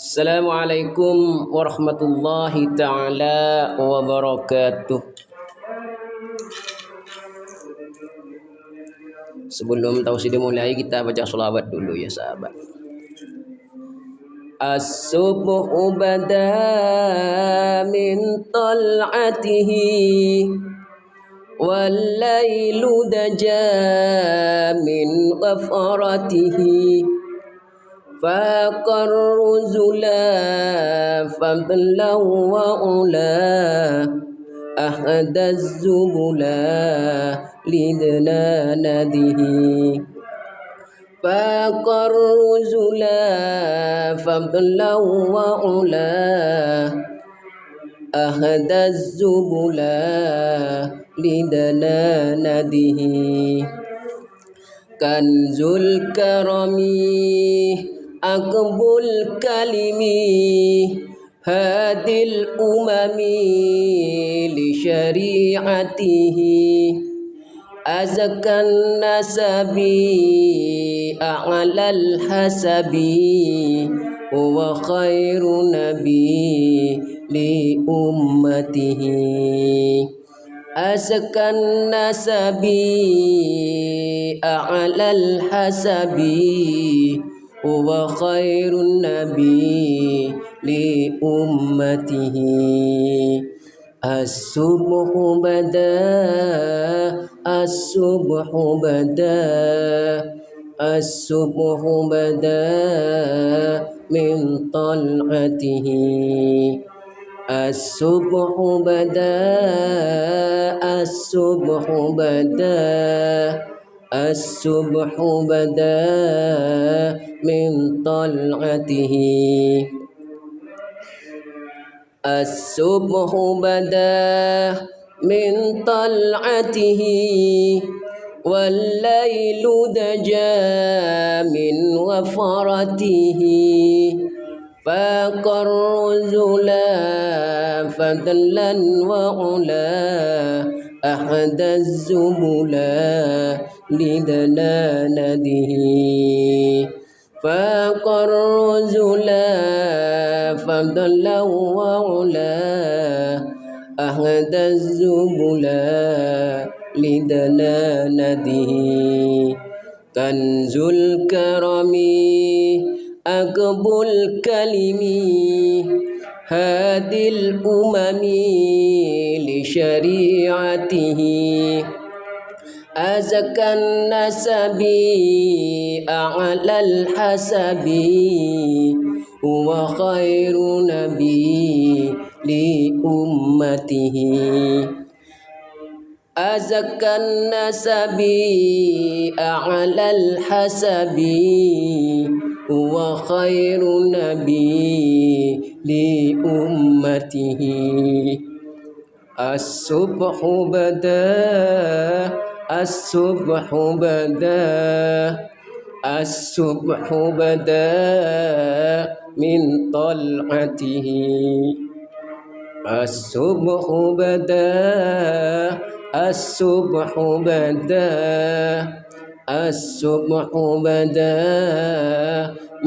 Assalamualaikum warahmatullahi ta'ala wabarakatuh. Sebelum tausiah dimulai, kita baca sholawat dulu ya sahabat. As-subhu bada min tal'atihi wal lailu daja min ghafaratihi faqar ruzula fadla wa ula ahdaz zubula lidna nadihi faqar ruzula fadla wa ula ahdaz zubula lidna nadihi kanzul karami akbul kalimi hadil umami li syari'atihi azkan nasabi a'lal hasabi wa khairu nabi li ummatihi azkan nasabi a'lal hasabi wa khairun nabi li ummatihi as-subhu bada as-subhu bada as-subhu bada min tal'atihi as-subhu bada as-subhu bada as-subhu bada min tal'atihi as-subhu bada min tal'atihi wal lailu daja min wafaratihi faqar ruzula fadlan wa ula ahdaz zubula lidna nadihi faqar ruzula fadlan wa ula ahdaz zubula lidna nadihi kanzul karami akbul kalimi hadil umami li syari'atihi azkan nasabi a'lal hasabi wa khairu nabi li ummatihi azkan nasabi a'lal hasabi wa khairu nabi li ummatihi as-subhu bada as-subhu bada as-subhu bada min tal'atihi as-subhu bada as-subhu bada as-subhu bada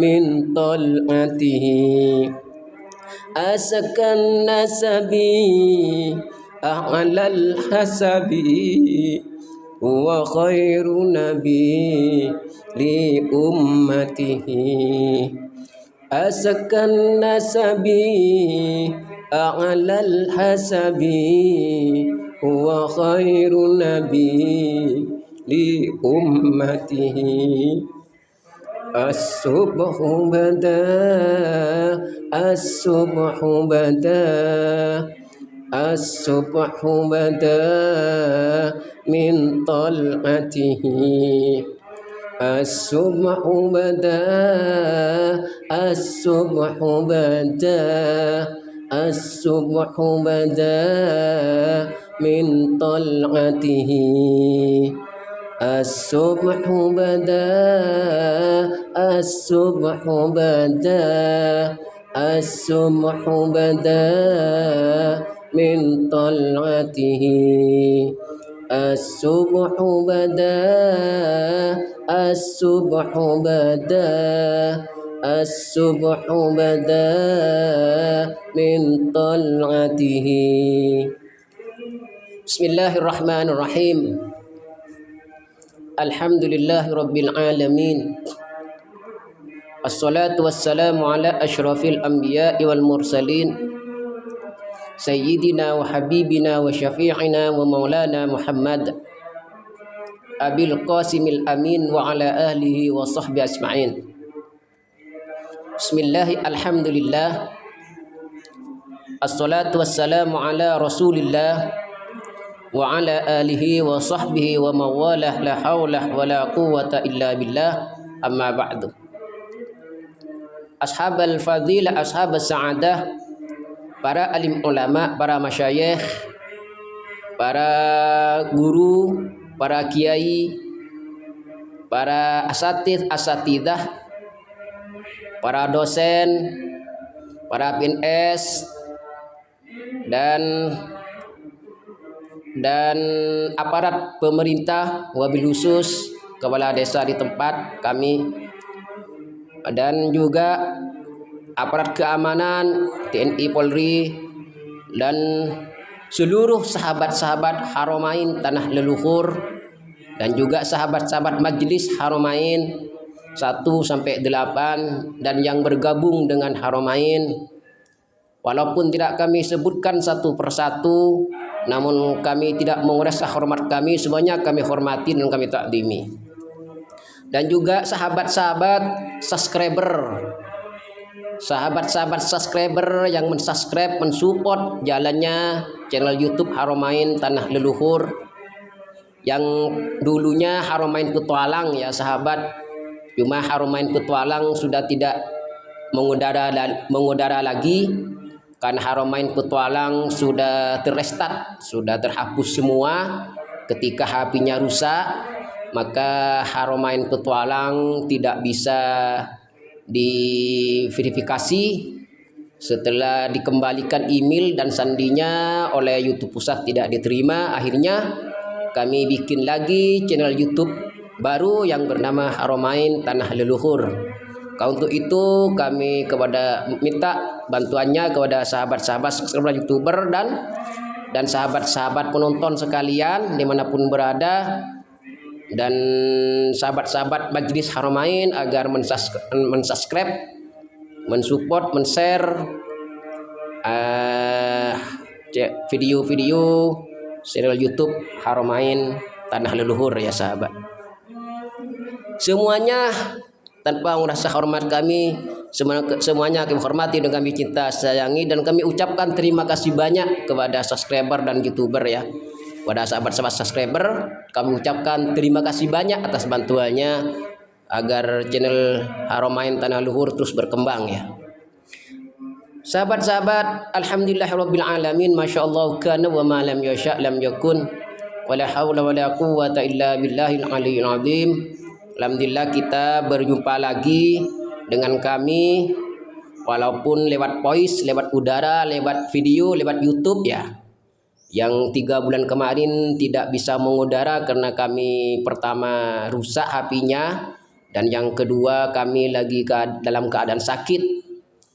min tal'atihi askan nasabi a'lal hasabi wa khairu nabi li ummatihi askan nasabi a'lal hasabi wa khairu nabi li ummatihi as-subhu bada as-subhu bada as-subhu bada min tal'atihi as-subhu bada as-subhu bada as-subhu bada min tal'atihi as-subhu bada as-subhu bada as-subhu bada min tal'atihi as-subhu bada as-subhu bada As-subhu bada min tal'atihi. Bismillahirrahmanirrahim. Alhamdulillahi rabbil alamin. Assalatu wassalamu ala asyrafil anbiya'i wal mursalin Sayyidina wa habibina wa syafi'ina wa maulana Muhammad Abil Qasimil Amin wa ala ahlihi wa sahbihi asma'in. Bismillahi alhamdulillah. Assalatu wassalamu ala rasulillah wa ala alihi wa sahbihi wa mawalah, la hawla wa la quwwata illa billah. Amma ba'du. Ashabal fadilah, ashabas sa'adah, para alim ulama, para masyayikh, para guru, para kiai, para asatidah, para dosen, para PNS, dan aparat pemerintah, wabil khusus kepala desa di tempat kami, dan juga aparat keamanan TNI Polri dan seluruh sahabat-sahabat Haramain tanah leluhur, dan juga sahabat-sahabat Majelis Haramain 1 sampai 8 dan yang bergabung dengan Haramain. Walaupun tidak kami sebutkan satu persatu, namun kami tidak menguras hormat kami, semuanya kami hormati dan kami takdimi. Dan juga sahabat-sahabat subscriber yang mensubscribe, mensupport jalannya channel YouTube Haramain Tanah Leluhur, yang dulunya Haramain Petualang ya sahabat. Cuma Haramain Petualang sudah tidak mengudara lagi, karena Haramain Petualang sudah terrestart, sudah terhapus semua ketika HP-nya rusak. Maka Haramain Petualang tidak bisa diverifikasi. Setelah dikembalikan email dan sandinya oleh YouTube pusat tidak diterima, akhirnya kami bikin lagi channel YouTube baru yang bernama Haramain Tanah Leluhur. Untuk itu kami minta bantuannya kepada sahabat-sahabat subscriber YouTuber dan sahabat-sahabat penonton sekalian dimanapun berada, dan sahabat-sahabat Majelis Haramain agar mensubscribe, mensupport, men-share video-video channel YouTube Haramain Tanah Leluhur ya sahabat. Semuanya tanpa merasa hormat kami, semuanya kami hormati dan kami cinta sayangi, dan kami ucapkan terima kasih banyak kepada subscriber dan YouTuber ya. Pada sahabat-sahabat subscriber kami ucapkan terima kasih banyak atas bantuannya agar channel Haramain Tanah Leluhur terus berkembang ya. Sahabat-sahabat, alhamdulillahirabbil alamin, masyaallah kana wa ma lam yasha lam yakun, wala haula wala quwwata illa billahil aliyyil azim. Alhamdulillah kita berjumpa lagi dengan kami, walaupun lewat voice, lewat udara, lewat video, lewat YouTube ya. Yang 3 bulan kemarin tidak bisa mengudara karena kami pertama rusak HP-nya, dan yang kedua kami lagi dalam keadaan sakit.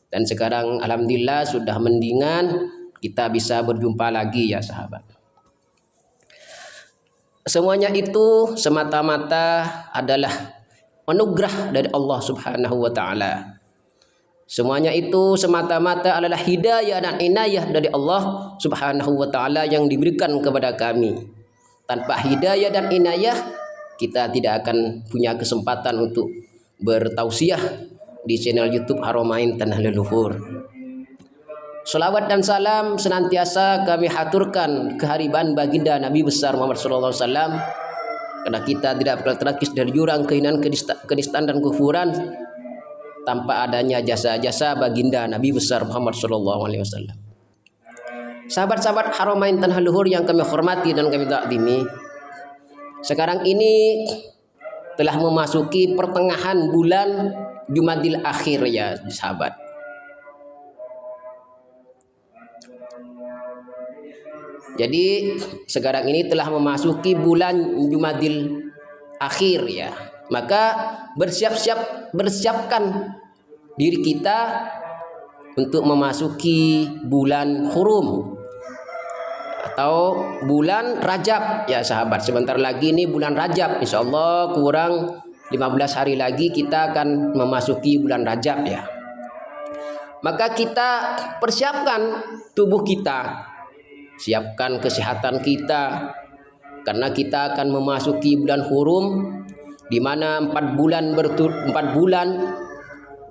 Dan sekarang alhamdulillah sudah mendingan, kita bisa berjumpa lagi ya sahabat. Semuanya itu semata-mata adalah anugerah dari Allah Subhanahu wa taala. Semuanya itu semata-mata adalah hidayah dan inayah dari Allah Subhanahu wa taala yang diberikan kepada kami. Tanpa hidayah dan inayah, kita tidak akan punya kesempatan untuk bertausiah di channel YouTube Haramain Tanah Leluhur. Salawat dan salam senantiasa kami haturkan kehadiran baginda Nabi besar Muhammad sallallahu alaihi wasallam, karena kita tidak bakal terkikis dari jurang kehinaan, kenistaan dan kufuran tanpa adanya jasa-jasa baginda Nabi besar Muhammad sallallahu alaihi wasallam. Sahabat-sahabat Haramain Tanah Leluhur yang kami hormati dan kami takdimi, sekarang ini telah memasuki pertengahan bulan Jumadil Akhir ya sahabat. Jadi sekarang ini telah memasuki bulan Jumadil Akhir ya. Maka bersiapkan diri kita untuk memasuki bulan Hurum atau bulan Rajab ya sahabat. Sebentar lagi ini bulan Rajab, insya Allah kurang 15 hari lagi kita akan memasuki bulan Rajab ya. Maka kita persiapkan tubuh kita, siapkan kesehatan kita, karena kita akan memasuki bulan Hurum, di mana 4 bulan,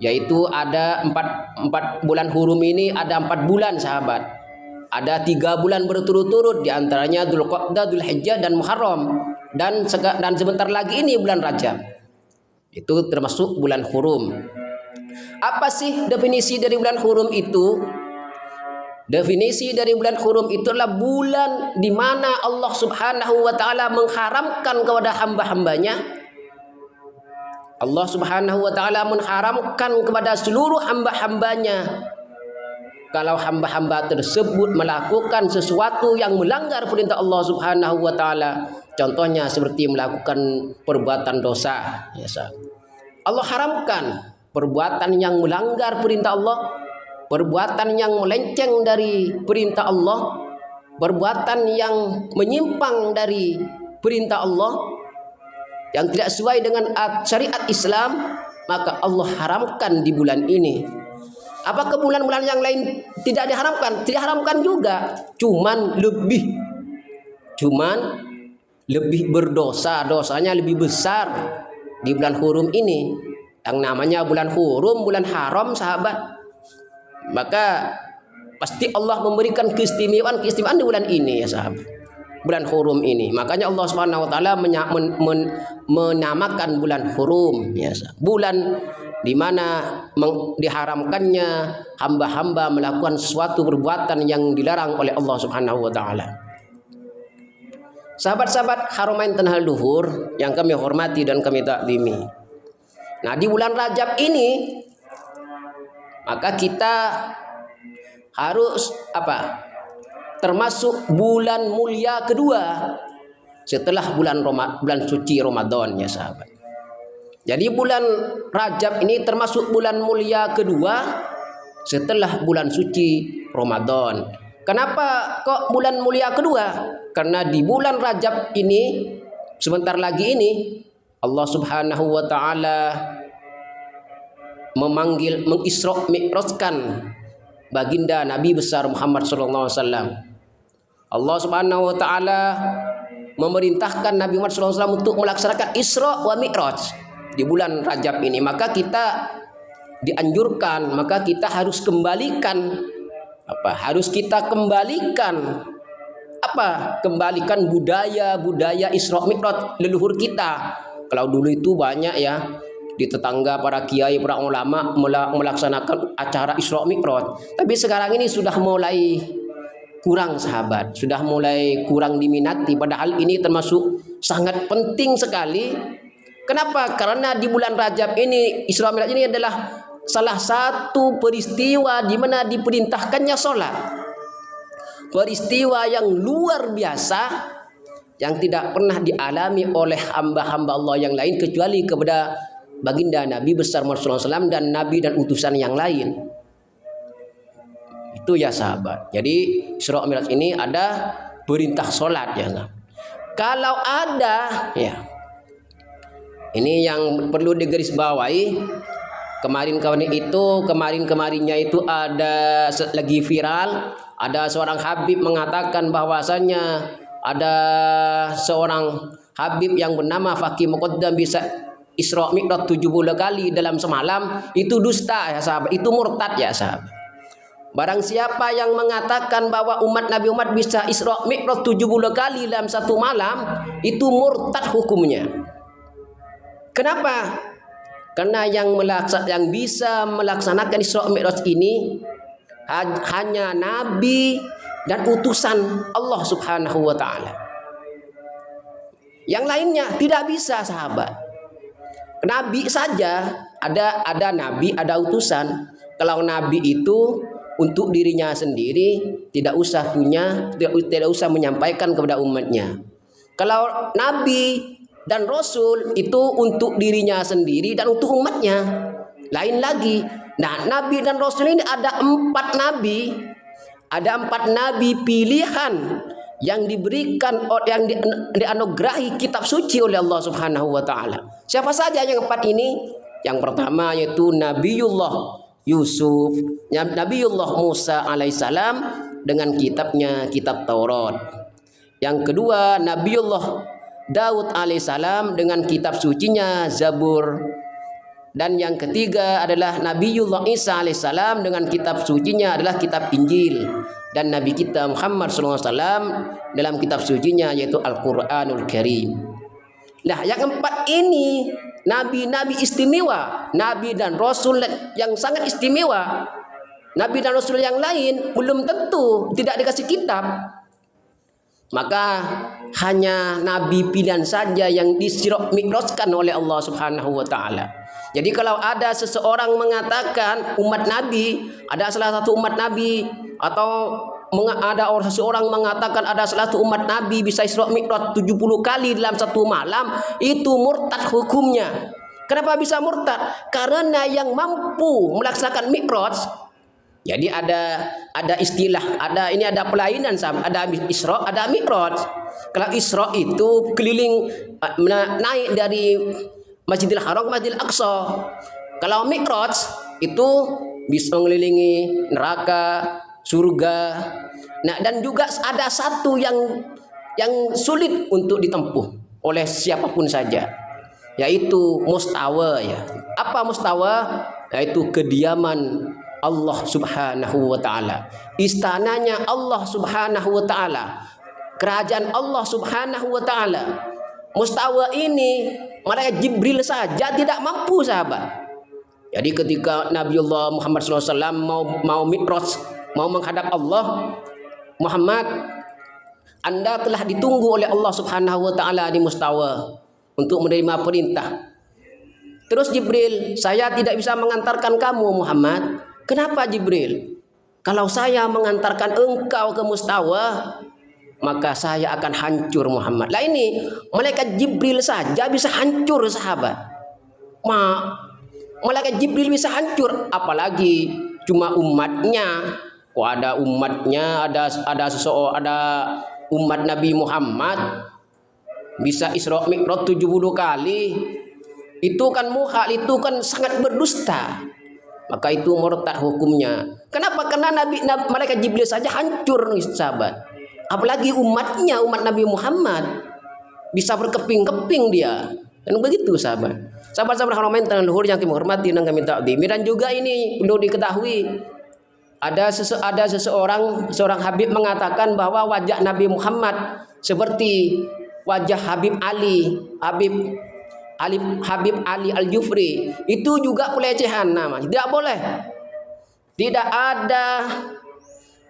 yaitu ada 4 bulan Hurum ini ada 4 bulan sahabat. Ada 3 bulan berturut-turut, diantaranya Dzulqa'dah, Dzulhijjah dan Muharram, dan sebentar lagi ini bulan Rajab. Itu termasuk bulan Hurum. Apa sih definisi dari bulan Hurum itu? Definisi dari bulan Hurum itu adalah bulan di mana Allah Subhanahu wa taala mengharamkan kepada hamba-hambanya. Allah Subhanahu wa taala mengharamkan kepada seluruh hamba-hambanya kalau hamba-hamba tersebut melakukan sesuatu yang melanggar perintah Allah Subhanahu wa taala. Contohnya seperti melakukan perbuatan dosa, ya sahabat. Allah haramkan perbuatan yang melanggar perintah Allah, perbuatan yang melenceng dari perintah Allah, perbuatan yang menyimpang dari perintah Allah, yang tidak sesuai dengan syariat Islam, maka Allah haramkan di bulan ini. Apakah bulan-bulan yang lain tidak diharamkan? Tidak haramkan juga, cuman lebih berdosa, dosanya lebih besar di bulan Hurum ini. Yang namanya bulan Hurum, bulan haram sahabat. Maka pasti Allah memberikan keistimewaan di bulan ini ya sahabat. Bulan Hurum ini. Makanya Allah Subhanahu wa taala menamakan bulan Hurum ya sahabat. Bulan di mana diharamkannya hamba-hamba melakukan sesuatu perbuatan yang dilarang oleh Allah Subhanahu wa taala. Sahabat-sahabat Haramain Tanah Luhur yang kami hormati dan kami taklimi. Nah, di bulan Rajab ini maka kita harus termasuk bulan mulia kedua setelah bulan suci Ramadan ya sahabat. Jadi bulan Rajab ini termasuk bulan mulia kedua setelah bulan suci Ramadan. Kenapa kok bulan mulia kedua? Karena di bulan Rajab ini sebentar lagi ini Allah Subhanahu wa taala mengisra mi'rajkan baginda Nabi besar Muhammad sallallahu alaihi wasallam. Allah Subhanahu wa taala memerintahkan Nabi Muhammad sallallahu alaihi wasallam untuk melaksanakan Isra wa Mi'raj di bulan Rajab ini. Maka kita dianjurkan, maka kita harus kembalikan kembalikan budaya Isra Mi'raj leluhur kita. Kalau dulu itu banyak ya di tetangga para kiai, para ulama melaksanakan acara Isra Mi'raj. Tapi sekarang ini sudah mulai kurang sahabat, sudah mulai kurang diminati. Padahal ini termasuk sangat penting sekali. Kenapa? Karena di bulan Rajab ini Isra Mi'raj ini adalah salah satu peristiwa di mana diperintahkannya sholat. Peristiwa yang luar biasa yang tidak pernah dialami oleh hamba-hamba Allah yang lain kecuali kepada baginda Nabi besar Muhammad SAW dan Nabi dan utusan yang lain. Itu ya sahabat. Jadi Isra Mi'raj ini ada perintah sholat ya. Kalau ada ya, ini yang perlu digarisbawahi. Kemarin-kemarinnya itu ada lagi viral, ada seorang habib mengatakan bahwasanya ada seorang habib yang bernama Faqih Muqaddam bisa Isra Mi'raj 70 kali dalam semalam. Itu dusta ya sahabat, itu murtad ya sahabat. Barang siapa yang mengatakan bahwa umat Nabi Muhammad bisa Isra Mi'raj 70 kali dalam satu malam, itu murtad hukumnya. Kenapa? Karena yang bisa melaksanakan Isra Mi'raj ini hanya Nabi dan utusan Allah Subhanahu wa taala. Yang lainnya tidak bisa sahabat. Nabi saja ada nabi, ada utusan. Kalau nabi itu untuk dirinya sendiri tidak usah menyampaikan kepada umatnya. Kalau nabi dan rasul itu untuk dirinya sendiri dan untuk umatnya. Lain lagi. Nah, nabi dan rasul ini ada 4 nabi. Ada 4 nabi pilihan yang diberikan, yang dianugerahi kitab suci oleh Allah Subhanahu wa taala. Siapa saja yang 4 ini? Yang pertama yaitu Nabiullah Yusuf, Nabiullah Musa alaihissalam dengan kitabnya, kitab Taurat. Yang kedua Nabiullah Daud alaihissalam dengan kitab sucinya Zabur. Dan yang ketiga adalah Nabiullah Isa alaihissalam dengan kitab sucinya adalah kitab Injil. Dan Nabi kita Muhammad SAW dalam kitab sucinya yaitu Al-Quranul Karim. Nah, yang 4 ini nabi-nabi istimewa, nabi dan rasul yang sangat istimewa. Nabi dan rasul yang lain belum tentu tidak dikasih kitab. Maka hanya nabi pilihan saja yang disirok mikroskan oleh Allah Subhanahu wa taala. Jadi kalau ada seseorang mengatakan umat nabi, ada salah satu umat nabi, atau ada seseorang mengatakan ada salah satu umat nabi bisa Isra Mi'raj 70 kali dalam satu malam, itu murtad hukumnya. Kenapa bisa murtad? Karena yang mampu melaksanakan Mi'raj, jadi ada istilah, ada pelainan, ada Isra, ada Mi'raj. Kalau Isra itu keliling, naik dari Masjidil Haram ke Masjidil Aqsa. Kalau Mi'raj itu bisa mengelilingi neraka, surga. Nah, dan juga ada satu yang sulit untuk ditempuh oleh siapapun saja, yaitu mustawa ya. Apa mustawa? Yaitu kediaman Allah Subhanahu wa taala. Istananya Allah Subhanahu wa taala. Kerajaan Allah Subhanahu wa taala. Mustawa ini malaikat Jibril saja tidak mampu, sahabat. Jadi ketika Nabiullah Muhammad SAW mau Mi'raj, mau menghadap Allah, Muhammad, Anda telah ditunggu oleh Allah Subhanahu wa taala di mustawa untuk menerima perintah. Terus Jibril, saya tidak bisa mengantarkan kamu Muhammad. Kenapa Jibril? Kalau saya mengantarkan engkau ke mustawa, maka saya akan hancur Muhammad. Lah ini malaikat Jibril saja bisa hancur, sahabat. Malaikat Jibril bisa hancur, apalagi cuma umatnya. Kok ada umatnya, ada umat Nabi Muhammad bisa Isra Mi'raj 70 kali. Itu kan muhal, itu kan sangat berdusta. Maka itu murtad hukumnya. Kenapa? Karena malaikat Jibril saja hancur, sahabat. Apalagi umatnya, umat Nabi Muhammad bisa berkeping-keping dia. Dan begitu, sahabat. Sahabat-sahabat haramin dan luhur yang kami hormati dan kami takdimi. Dan juga ini perlu diketahui, ada seorang Habib mengatakan bahwa wajah Nabi Muhammad seperti wajah Habib Ali Al-Jufri. Itu juga pelecehan namanya. Tidak boleh. Tidak ada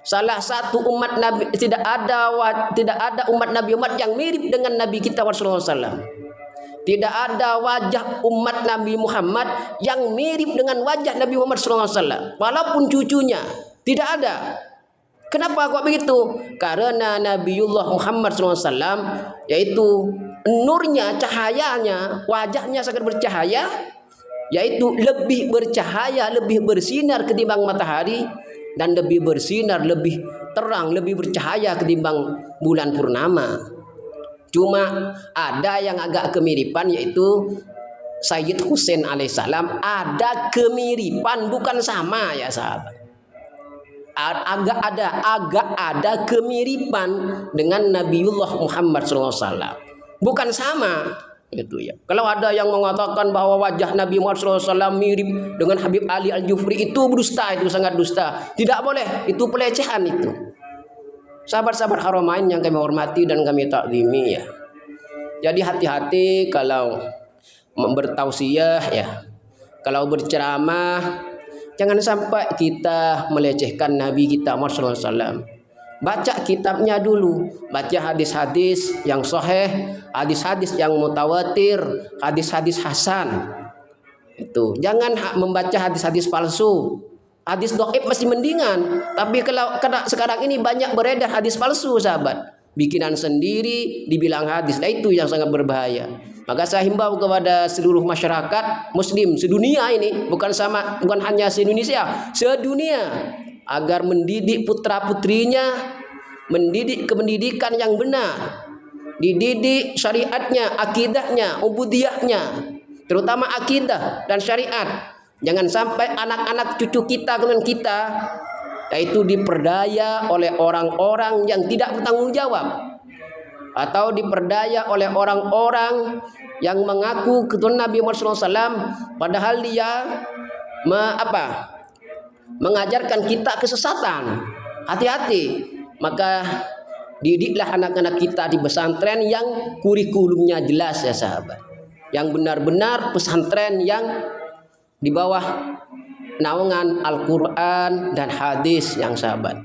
salah satu umat Nabi, tidak ada umat Nabi Muhammad yang mirip dengan Nabi kita Rasulullah SAW. Tidak ada wajah umat Nabi Muhammad yang mirip dengan wajah Nabi Muhammad SAW, walaupun cucunya. Tidak ada. Kenapa kok begitu? Karena Nabiullah Muhammad SAW, yaitu nurnya, cahayanya, wajahnya sangat bercahaya, yaitu lebih bercahaya, lebih bersinar ketimbang matahari, dan lebih bersinar, lebih terang, lebih bercahaya ketimbang bulan purnama. Cuma ada yang agak kemiripan, yaitu Sayyid Husain alaihissalam. Ada kemiripan, bukan sama ya sahabat. Agak ada kemiripan dengan Nabiullah Muhammad SAW. Bukan sama. Itu ya. Kalau ada yang mengatakan bahwa wajah Nabi Muhammad SAW mirip dengan Habib Ali Al-Jufri, itu berdusta, itu sangat dusta. Tidak boleh, itu pelecehan itu. Sahabat-sahabat haramain yang kami hormati dan kami takzimi ya. Jadi hati-hati kalau bertausiah ya. Kalau berceramah, jangan sampai kita melecehkan Nabi kita Muhammad SAW. Baca kitabnya dulu, baca hadis-hadis yang sahih, hadis-hadis yang mutawatir, hadis-hadis hasan. Itu jangan membaca hadis-hadis palsu. Hadis dhaif masih mendingan, tapi kalau sekarang ini banyak beredar hadis palsu, sahabat. Bikinan sendiri dibilang hadis, nah itu yang sangat berbahaya. Maka saya himbau kepada seluruh masyarakat muslim sedunia ini, bukan hanya se-Indonesia, sedunia, agar mendidik putra-putrinya, mendidik kependidikan yang benar, dididik syariatnya, akidahnya, ubudiyahnya, terutama akidah dan syariat. Jangan sampai anak-anak cucu kita, kemudian kita, yaitu diperdaya oleh orang-orang yang tidak bertanggung jawab, atau diperdaya oleh orang-orang yang mengaku keturunan Nabi Muhammad SAW, padahal dia mengajarkan kita kesesatan. Hati-hati. Maka didiklah anak-anak kita di pesantren yang kurikulumnya jelas ya sahabat, yang benar-benar pesantren yang di bawah naungan Al-Quran dan hadis yang sahabat.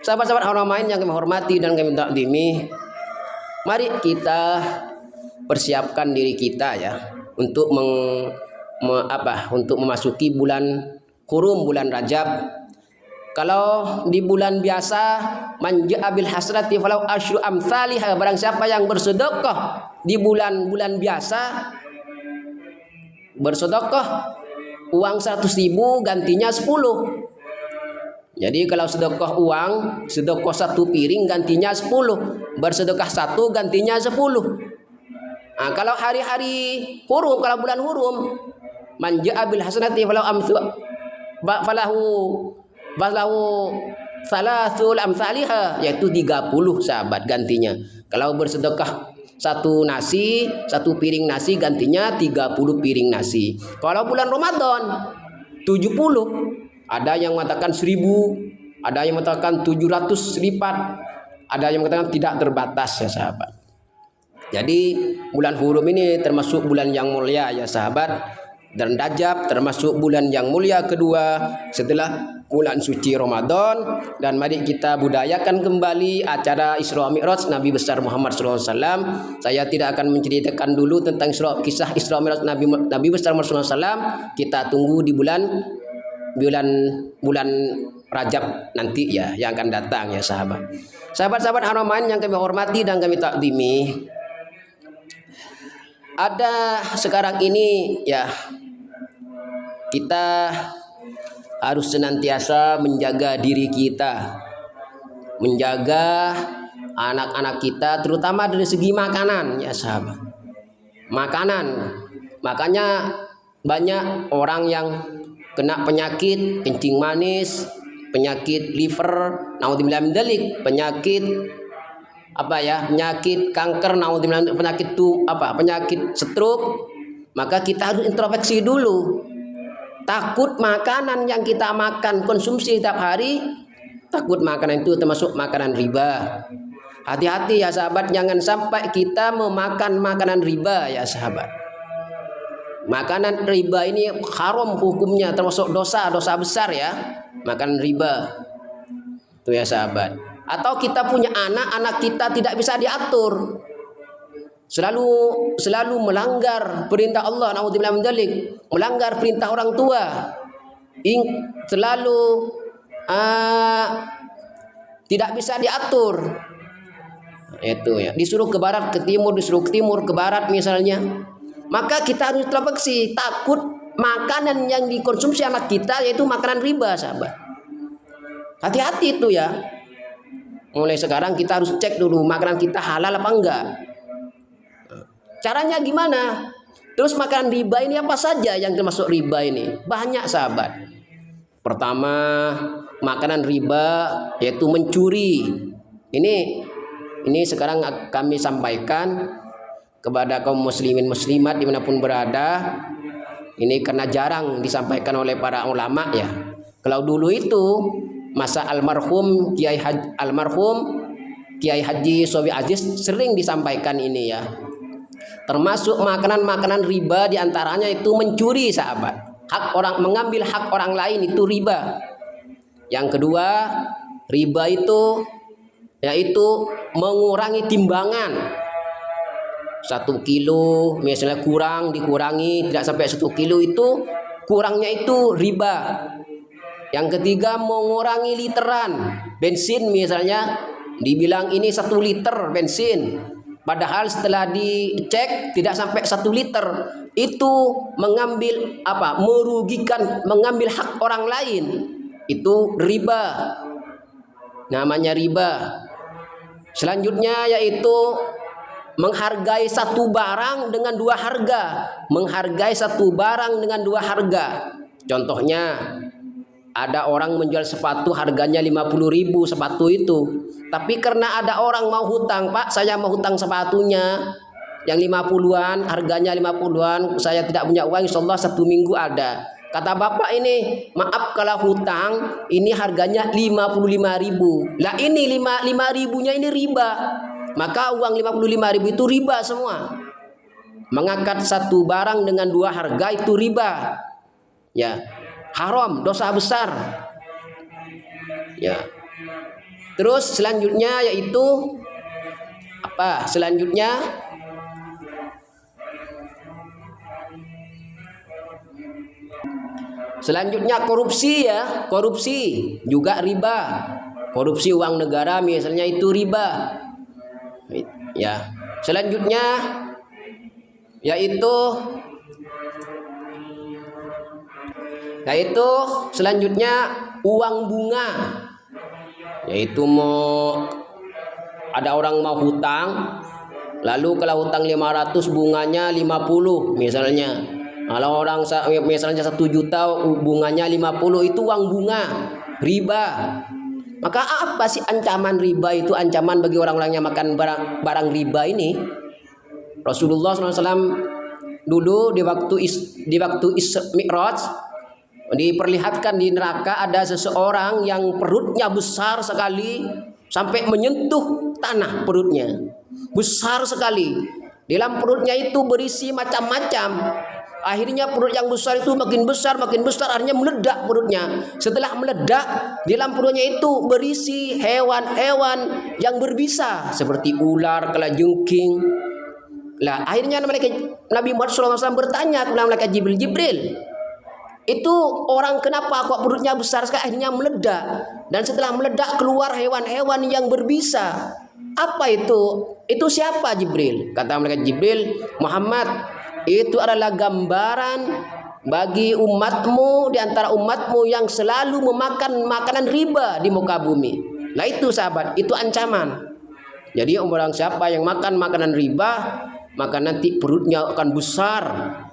Sahabat-sahabat haramain yang kami hormati dan kami takdimi, mari kita persiapkan diri kita ya untuk untuk memasuki bulan Hurum, bulan Rajab. Kalau di bulan biasa, man ja'a bil hasanati falau asyru amsalihha, barang siapa yang bersedekah di bulan-bulan biasa, bersedekah uang 100.000 gantinya 10. Jadi kalau sedekah uang, sedekah 1 piring gantinya 10, bersedekah 1 gantinya 10. Nah, kalau hari-hari hurum, kalau bulan hurum, man ja'a bil hasanati falahu salasul amsalihha, yaitu 30 sahabat gantinya. Kalau bersedekah 1 nasi, 1 piring nasi gantinya 30 piring nasi. Kalau bulan Ramadan 70, ada yang mengatakan 1000, ada yang mengatakan 700 lipat, ada yang mengatakan tidak terbatas ya sahabat. Jadi bulan Hurum ini termasuk bulan yang mulia ya sahabat, dan Rajab termasuk bulan yang mulia kedua setelah bulan suci Ramadan. Dan mari kita budayakan kembali acara Isra Mi'raj Nabi besar Muhammad SAW. Saya tidak akan menceritakan dulu tentang kisah Isra Mi'raj Nabi besar Muhammad SAW. Kita tunggu di bulan Rajab nanti ya, yang akan datang ya sahabat. Sahabat-sahabat haramain yang kami hormati dan kami takdimi, ada sekarang ini ya, kita harus senantiasa menjaga diri kita, menjaga anak-anak kita, terutama dari segi makanan ya sahabat. Makanan, makanya banyak orang yang kena penyakit kencing manis, penyakit liver, naudzubillah min dzalik, penyakit penyakit kanker, naudzubillah, penyakit stroke. Maka kita harus introspeksi dulu. Takut makanan yang kita makan konsumsi setiap hari, takut makanan itu termasuk makanan riba. Hati-hati ya sahabat, jangan sampai kita memakan makanan riba ya sahabat. Makanan riba ini haram hukumnya, termasuk dosa besar ya, makan riba itu ya sahabat. Atau kita punya anak kita tidak bisa diatur, selalu melanggar perintah Allah, naudzubillah min dzalik, melanggar perintah orang tua, selalu tidak bisa diatur. Itu ya, disuruh ke barat ke timur, disuruh ke timur ke barat misalnya. Maka kita harus introspeksi, takut makanan yang dikonsumsi anak kita yaitu makanan riba sahabat. Hati-hati itu ya. Mulai sekarang kita harus cek dulu makanan kita halal apa enggak. Caranya gimana? Terus makanan riba ini apa saja yang termasuk riba ini? Banyak sahabat. Pertama, makanan riba yaitu mencuri. Ini sekarang kami sampaikan kepada kaum muslimin muslimat dimanapun berada. Ini karena jarang disampaikan oleh para ulama ya. Kalau dulu itu masa almarhum Kiai Haji Sowi Aziz sering disampaikan ini ya. Termasuk makanan-makanan riba diantaranya itu mencuri sahabat. Mengambil hak orang lain itu riba. Yang kedua, riba itu yaitu mengurangi timbangan. 1 kilo misalnya dikurangi tidak sampai 1 kilo, itu kurangnya itu riba. Yang ketiga, mengurangi literan bensin, misalnya dibilang ini 1 liter bensin, Padahal setelah dicek tidak sampai 1 liter. Itu mengambil apa? Merugikan, mengambil hak orang lain. Itu riba. Namanya riba. Selanjutnya yaitu menghargai satu barang dengan 2 harga. Menghargai satu barang dengan 2 harga. Contohnya, ada orang menjual sepatu harganya 50.000 sepatu itu. Tapi karena ada orang mau hutang, Pak, saya mau hutang sepatunya yang 50-an, harganya 50-an, saya tidak punya uang, insyaallah 1 minggu ada. Kata bapak ini, maaf kalau hutang, ini harganya 55.000. Lah ini 5.000-nya ini riba. Maka uang 55.000 itu riba semua. Mengangkat satu barang dengan 2 harga itu riba. Ya, haram, dosa besar. Ya. Terus selanjutnya yaitu apa? Selanjutnya korupsi ya, korupsi juga riba. Korupsi uang negara misalnya itu riba. Ya. Selanjutnya yaitu uang bunga. Yaitu ada orang mau hutang, lalu kalau hutang 500 bunganya 50 misalnya. Kalau orang misalnya 1 juta bunganya 50, itu uang bunga, riba. Maka apa sih ancaman riba itu? Ancaman bagi orang-orang yang makan barang riba ini. Rasulullah SAW dulu di waktu Mi'raj diperlihatkan di neraka ada seseorang yang perutnya besar sekali sampai menyentuh tanah perutnya. Besar sekali. Di dalam perutnya itu berisi macam-macam. Akhirnya perut yang besar itu makin besar, akhirnya meledak perutnya. Setelah meledak, di dalam perutnya itu berisi hewan-hewan yang berbisa seperti ular, kalajengking. Lah, akhirnya Nabi Muhammad SAW bertanya kepada malaikat Jibril, itu orang kenapa kok perutnya besar sekali, akhirnya meledak, dan setelah meledak keluar hewan-hewan yang berbisa. Apa itu? Itu siapa Jibril? Kata malaikat Jibril, Muhammad, itu adalah gambaran bagi umatmu, di antara umatmu yang selalu memakan makanan riba di muka bumi. Nah itu sahabat, itu ancaman. Jadi orang siapa yang makan makanan riba, maka nanti perutnya akan besar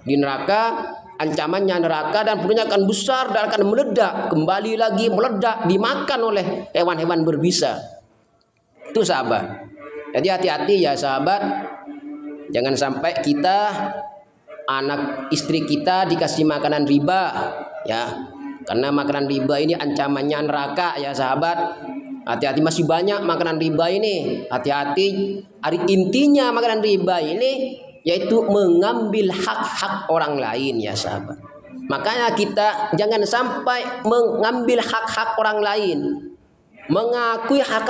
di neraka. Ancamannya neraka dan perutnya akan besar dan akan meledak, kembali lagi meledak, dimakan oleh hewan-hewan berbisa. Itu sahabat. Jadi hati-hati ya sahabat, jangan sampai kita, anak istri kita dikasih makanan riba ya. Karena makanan riba ini ancamannya neraka ya sahabat. Hati-hati, masih banyak makanan riba ini. Hati-hati. Intinya makanan riba ini yaitu mengambil hak-hak orang lain ya sahabat. Makanya kita jangan sampai mengambil hak-hak orang lain. Mengakui hak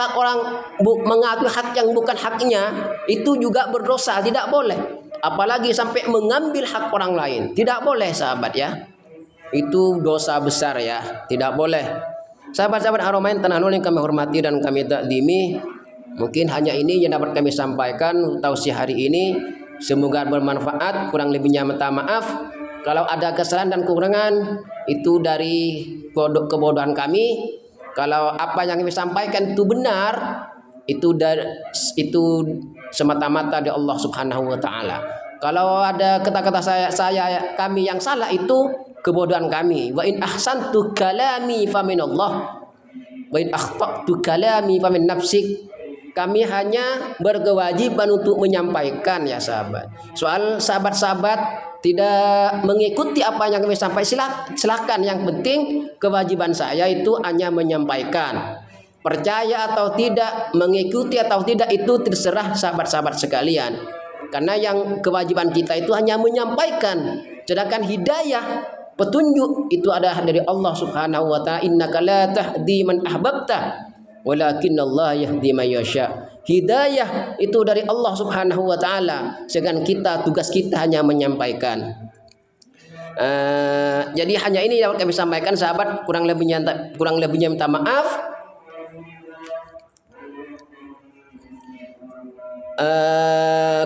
yang bukan haknya itu juga berdosa, tidak boleh. Apalagi sampai mengambil hak orang lain, tidak boleh sahabat ya. Itu dosa besar ya, tidak boleh. Sahabat-sahabat Haramain Tanah yang kami hormati dan kami takdimi, mungkin hanya ini yang dapat kami sampaikan tausiah hari ini. Semoga bermanfaat. Kurang lebihnya minta maaf. Kalau ada kesalahan dan kekurangan itu dari kebodohan kami. Kalau apa yang kami sampaikan itu benar, itu semata-mata dari Allah Subhanahu wa taala. Kalau ada kata-kata kami yang salah, itu kebodohan kami. Wa in ahsantu kalami faminallah wa in akhtatu kalami famin nafsik. Kami hanya berkewajiban untuk menyampaikan ya sahabat. Soal sahabat-sahabat tidak mengikuti apa yang kami sampaikan, silakan. Yang penting kewajiban saya itu hanya menyampaikan. Percaya atau tidak, mengikuti atau tidak, itu terserah sahabat-sahabat sekalian. Karena yang kewajiban kita itu hanya menyampaikan. Sedangkan hidayah, petunjuk itu adalah dari Allah Subhanahu wa taala. Innaka la tahdi man ahbabta walakinallah yahdi man yasha. Hidayah itu dari Allah Subhanahu wa taala. Sedangkan tugas kita hanya menyampaikan. Jadi hanya ini yang kami sampaikan sahabat, kurang lebihnya minta maaf.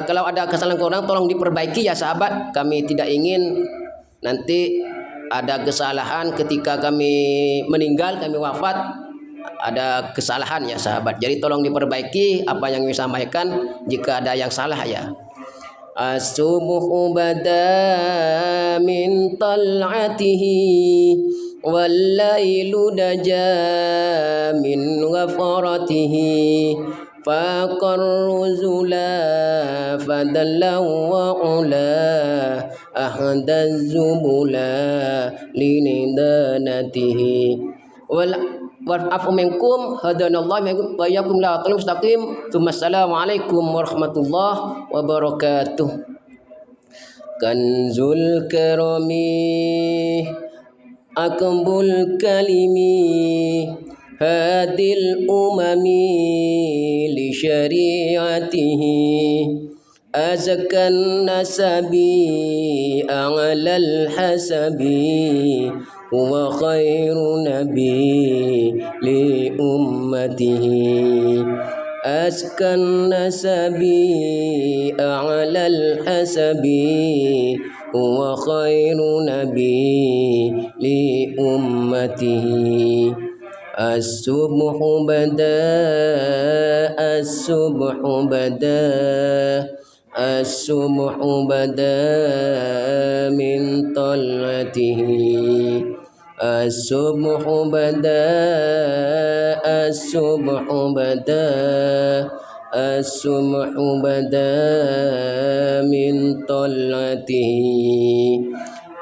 Kalau ada kesalahan kurang tolong diperbaiki ya sahabat. Kami tidak ingin nanti ada kesalahan ketika kami meninggal, kami wafat, ada kesalahan ya sahabat. Jadi tolong diperbaiki apa yang kami sampaikan jika ada yang salah ya. As-subuhu bada min tal'atihi wal lailu daja min ghafaratihi faqar ruzula fadalla wa ula ahdaz zubula linidanatihi wal wa'afu minkum hadanallahu wa iyyakum la mustaqim. Assalamualaikum warahmatullahi wabarakatuh. Kanzul karami akbul kalimi hadil umami li syariatihi azkan nasabi a'lal hasabi huwa khairu nabi li ummatihi askan nasabi a'lal hasabi huwa khairu nabi li ummatihi as-subhu bada as-subhu bada as-subhu bada min tal'atihi as-subhu bada as-subhu bada as-subhu bada min tal'atihi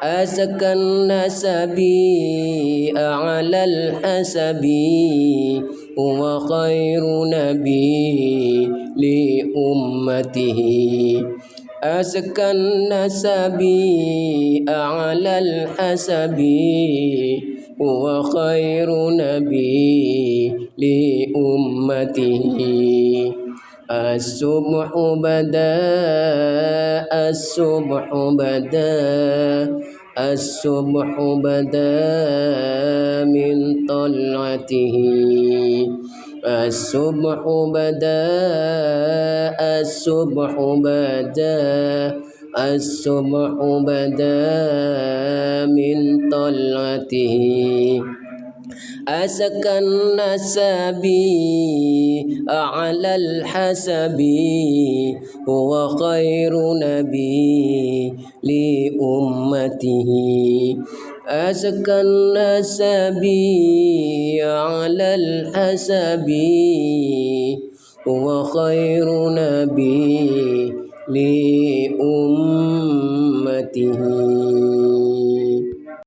askan nasabi a'lal hasabi wa khairu nabi li ummatihi askan nasabi a'lal hasabi wa khairu nabi li ummatihi as-subhu bada as-subhu bada as-subhu bada min tal'atihi as-subhu bada as-subhu bada as-subhu bada min tal'atihi askan nasabi a'lal hasabi wa khairu nabi li ummatihi askan nasabi a'lal hasabi wa khairu nabi li ummatihi.